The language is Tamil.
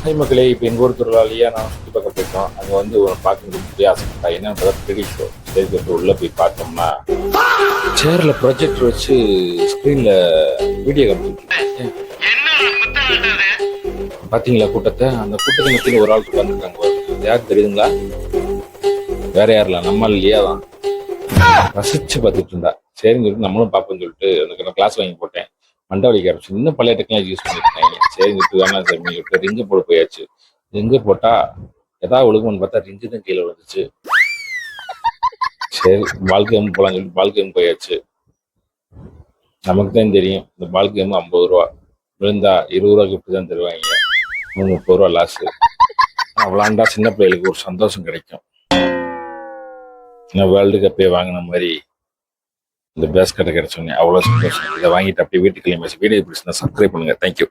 ஹை மக்களே, இப்போ எங்கள் ஊர் திருவிழாலேயே நான் சுற்றி பார்க்க போயிட்டோம். அங்கே வந்து ஒரு பார்க்கறதுக்கு ஆசைப்பட்டா என்னன்னு பார்த்தா கிரெடிட் ஷோ சேர்த்து உள்ளே போய் பார்த்தோம்னா சேரில் ப்ரொஜெக்டர் வச்சு ஸ்க்ரீனில் வீடியோ காமிச்சிட்டு பார்த்தீங்களா கூட்டத்தை? அந்த கூட்டத்தை மத்தியில் ஒரு ஆள் உட்காந்துருக்காங்க. யார் தெரியுதுங்களா? வேற யாரில்ல, நம்ம இல்லையா தான் ரசிச்சு பார்த்துட்டு இருந்தா. சரின்னு சொல்லிட்டு நம்மளும் பார்ப்போம்னு சொல்லிட்டு எனக்கு நான் கிளாஸ் வாங்கி போட்டேன். மண்டவலிக்க ஆரம்பிச்சு. இன்னும் பழைய டெக்னாலஜி யூஸ் பண்ணிருக்காங்க. சரின்னு சொல்லிட்டு வேணாம் சார் சொல்லிட்டு ரிங்கு போட போயாச்சு. ரிங்கு போட்டா ஏதாவது ஒழுங்குன்னு பார்த்தா ரிங்கு தான் கீழே விழுந்துச்சு. சரி, பால் கேம் போலான்னு சொல்லிட்டு பால் கேம் போயாச்சு. நமக்கு தான் தெரியும் இந்த பால் கேம் 50 ரூபா விழுந்தா 20 ரூபா கிஃப்ட் தான் தருவாங்க. 30 ரூபா லாஸு. விளாண்டா சின்ன பிள்ளைகளுக்கு ஒரு சந்தோஷம் கிடைக்கும். வேர்ல்டு கப்பே வாங்கின மாதிரி இந்த பேஸ்கெட்டை கிடைச்சோன்னே அவ்வளோ சந்தோஷம். இதை வாங்கிட்டு அப்படியே வீட்டுக்கு கிளம்பி வீடியோ பிடிச்சிருந்தா சப்ஸ்கிரைப் பண்ணுங்க. தேங்க்யூ.